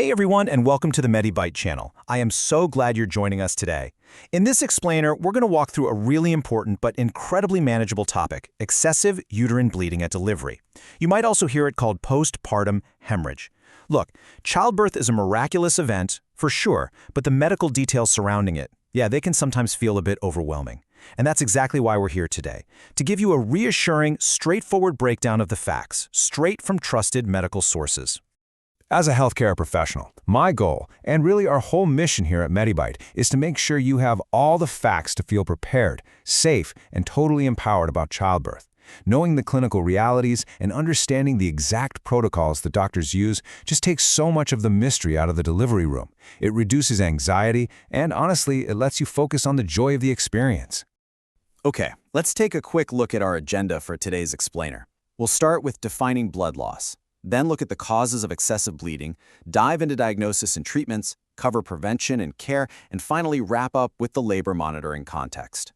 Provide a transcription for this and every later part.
Hey everyone, and welcome to the MediByte channel. I am so glad you're joining us today. In this explainer, we're going to walk through a really important but incredibly manageable topic, excessive uterine bleeding at delivery. You might also hear it called postpartum hemorrhage. Look, childbirth is a miraculous event, for sure, but the medical details surrounding it, they can sometimes feel a bit overwhelming. And that's exactly why we're here today, to give you a reassuring, straightforward breakdown of the facts, straight from trusted medical sources. As a healthcare professional, my goal, and really our whole mission here at MediByte, is to make sure you have all the facts to feel prepared, safe, and totally empowered about childbirth. Knowing the clinical realities and understanding the exact protocols that doctors use just takes so much of the mystery out of the delivery room. It reduces anxiety, and honestly, it lets you focus on the joy of the experience. Okay, let's take a quick look at our agenda for today's explainer. We'll start with defining blood loss. Then look at the causes of excessive bleeding, dive into diagnosis and treatments, cover prevention and care, and finally wrap up with the labor monitoring context.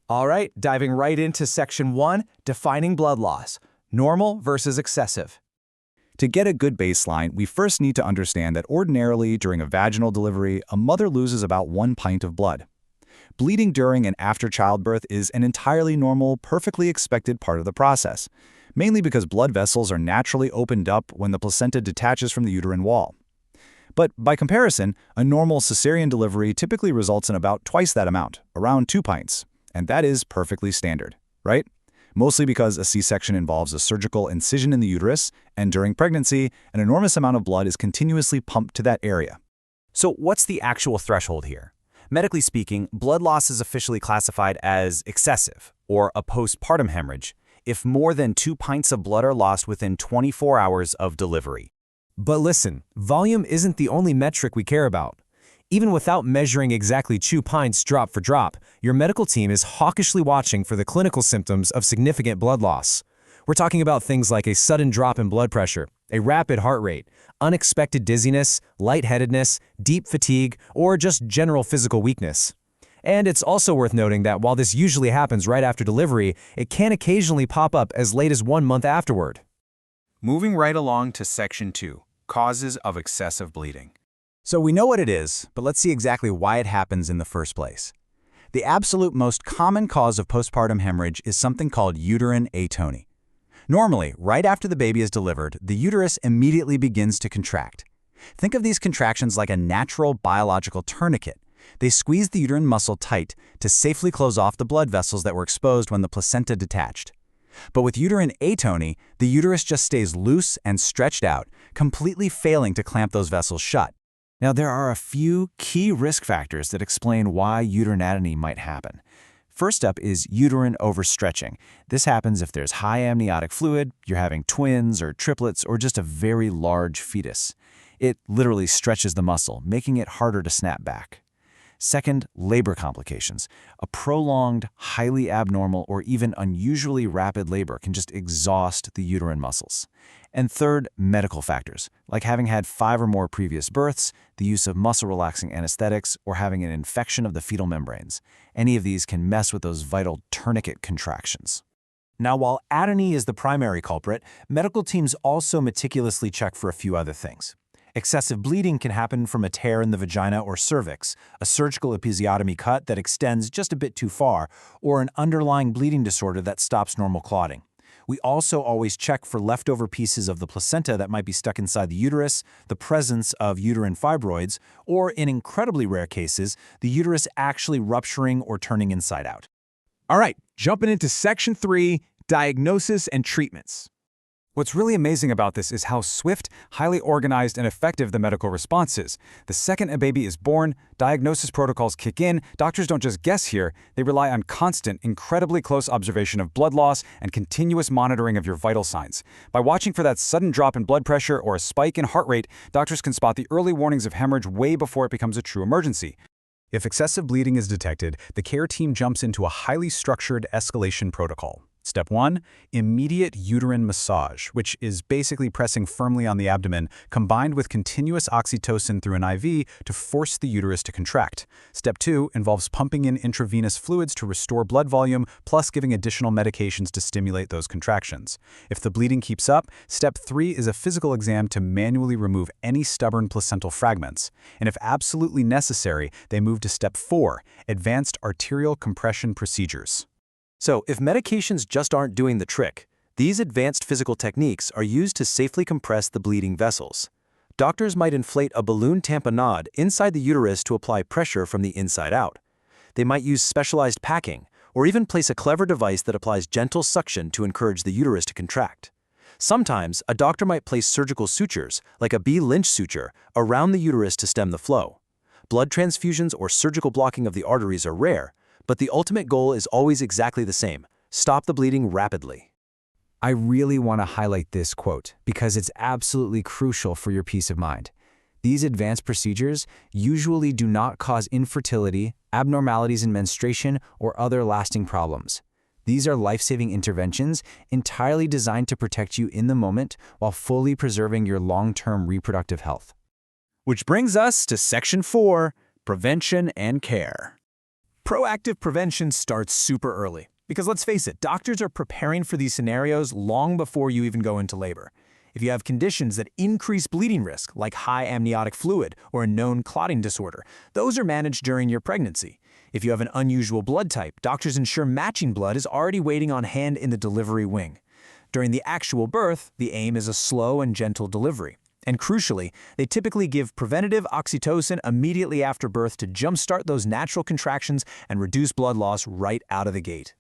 All right, diving right into Section 1, defining blood loss, normal versus excessive. To get a good baseline, we first need to understand that ordinarily during a vaginal delivery, a mother loses about 1 pint of blood. Bleeding during and after childbirth is an entirely normal, perfectly expected part of the process, mainly because blood vessels are naturally opened up when the placenta detaches from the uterine wall. But by comparison, a normal cesarean delivery typically results in about twice that amount, around 2 pints, and that is perfectly standard, right? Mostly because a C-section involves a surgical incision in the uterus, and during pregnancy, an enormous amount of blood is continuously pumped to that area. So what's the actual threshold here? Medically speaking, blood loss is officially classified as excessive, or a postpartum hemorrhage, if more than 2 pints of blood are lost within 24 hours of delivery. But listen, volume isn't the only metric we care about. Even without measuring exactly 2 pints drop for drop, your medical team is hawkishly watching for the clinical symptoms of significant blood loss. We're talking about things like a sudden drop in blood pressure, a rapid heart rate, unexpected dizziness, lightheadedness, deep fatigue, or just general physical weakness. And it's also worth noting that while this usually happens right after delivery, it can occasionally pop up as late as 1 month afterward. Moving right along to Section 2, causes of excessive bleeding. So we know what it is, but let's see exactly why it happens in the first place. The absolute most common cause of postpartum hemorrhage is something called uterine atony. Normally, right after the baby is delivered, the uterus immediately begins to contract. Think of these contractions like a natural biological tourniquet. They squeeze the uterine muscle tight to safely close off the blood vessels that were exposed when the placenta detached. But with uterine atony, the uterus just stays loose and stretched out, completely failing to clamp those vessels shut. Now, there are a few key risk factors that explain why uterine atony might happen. First up is uterine overstretching. This happens if there's high amniotic fluid, you're having twins or triplets, or just a very large fetus. It literally stretches the muscle, making it harder to snap back. Second, labor complications. A prolonged, highly abnormal, or even unusually rapid labor can just exhaust the uterine muscles. And third, medical factors, like having had 5 or more previous births, the use of muscle-relaxing anesthetics, or having an infection of the fetal membranes. Any of these can mess with those vital tourniquet contractions. Now, while atony is the primary culprit, medical teams also meticulously check for a few other things. Excessive bleeding can happen from a tear in the vagina or cervix, a surgical episiotomy cut that extends just a bit too far, or an underlying bleeding disorder that stops normal clotting. We also always check for leftover pieces of the placenta that might be stuck inside the uterus, the presence of uterine fibroids, or in incredibly rare cases, the uterus actually rupturing or turning inside out. All right, jumping into Section 3, diagnosis and treatments. What's really amazing about this is how swift, highly organized, and effective the medical response is. The second a baby is born, diagnosis protocols kick in. Doctors don't just guess here, they rely on constant, incredibly close observation of blood loss and continuous monitoring of your vital signs. By watching for that sudden drop in blood pressure or a spike in heart rate, doctors can spot the early warnings of hemorrhage way before it becomes a true emergency. If excessive bleeding is detected, the care team jumps into a highly structured escalation protocol. Step 1. Immediate uterine massage, which is basically pressing firmly on the abdomen, combined with continuous oxytocin through an IV to force the uterus to contract. Step 2 involves pumping in intravenous fluids to restore blood volume, plus giving additional medications to stimulate those contractions. If the bleeding keeps up, Step 3 is a physical exam to manually remove any stubborn placental fragments. And if absolutely necessary, they move to Step 4, advanced arterial compression procedures. So, if medications just aren't doing the trick, these advanced physical techniques are used to safely compress the bleeding vessels. Doctors might inflate a balloon tamponade inside the uterus to apply pressure from the inside out. They might use specialized packing, or even place a clever device that applies gentle suction to encourage the uterus to contract. Sometimes, a doctor might place surgical sutures, like a B. Lynch suture, around the uterus to stem the flow. Blood transfusions or surgical blocking of the arteries are rare, but the ultimate goal is always exactly the same: stop the bleeding rapidly. I really want to highlight this quote because it's absolutely crucial for your peace of mind. These advanced procedures usually do not cause infertility, abnormalities in menstruation, or other lasting problems. These are life-saving interventions entirely designed to protect you in the moment while fully preserving your long-term reproductive health. Which brings us to Section 4, Prevention and Care. Proactive prevention starts super early, because let's face it, doctors are preparing for these scenarios long before you even go into labor. If you have conditions that increase bleeding risk, like high amniotic fluid or a known clotting disorder, those are managed during your pregnancy. If you have an unusual blood type, doctors ensure matching blood is already waiting on hand in the delivery wing. During the actual birth, the aim is a slow and gentle delivery. And crucially, they typically give preventative oxytocin immediately after birth to jumpstart those natural contractions and reduce blood loss right out of the gate.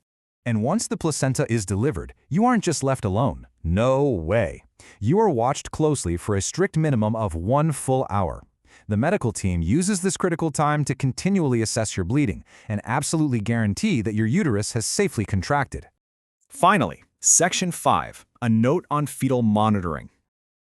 And once the placenta is delivered, you aren't just left alone. No way. You are watched closely for a strict minimum of 1 full hour. The medical team uses this critical time to continually assess your bleeding and absolutely guarantee that your uterus has safely contracted. Finally, Section 5, a note on fetal monitoring.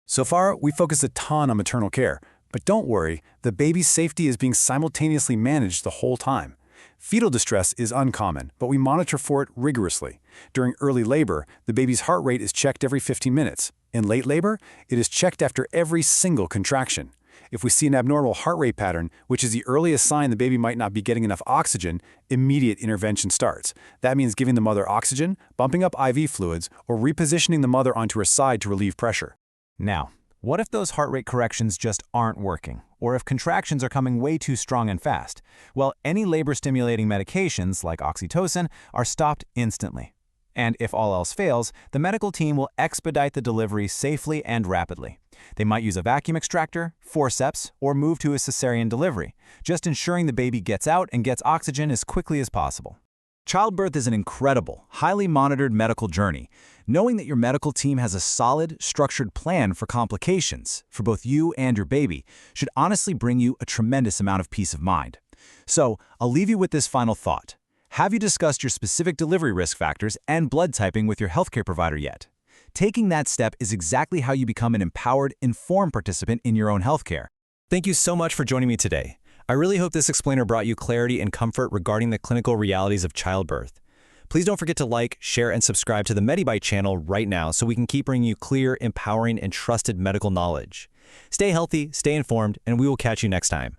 So far, we focus a ton on maternal care, but don't worry, the baby's safety is being simultaneously managed the whole time. Fetal distress is uncommon, but we monitor for it rigorously. During early labor, the baby's heart rate is checked every 15 minutes. In late labor, it is checked after every single contraction. If we see an abnormal heart rate pattern, which is the earliest sign the baby might not be getting enough oxygen, immediate intervention starts. That means giving the mother oxygen, bumping up IV fluids, or repositioning the mother onto her side to relieve pressure. Now, what if those heart rate corrections just aren't working? Or if contractions are coming way too strong and fast? Well, any labor-stimulating medications, like oxytocin, are stopped instantly. And if all else fails, the medical team will expedite the delivery safely and rapidly. They might use a vacuum extractor, forceps, or move to a cesarean delivery, just ensuring the baby gets out and gets oxygen as quickly as possible. Childbirth is an incredible, highly monitored medical journey. Knowing that your medical team has a solid, structured plan for complications for both you and your baby should honestly bring you a tremendous amount of peace of mind. So, I'll leave you with this final thought. Have you discussed your specific delivery risk factors and blood typing with your healthcare provider yet? Taking that step is exactly how you become an empowered, informed participant in your own healthcare. Thank you so much for joining me today. I really hope this explainer brought you clarity and comfort regarding the clinical realities of childbirth. Please don't forget to like, share, and subscribe to the MediByte channel right now so we can keep bringing you clear, empowering, and trusted medical knowledge. Stay healthy, stay informed, and we will catch you next time.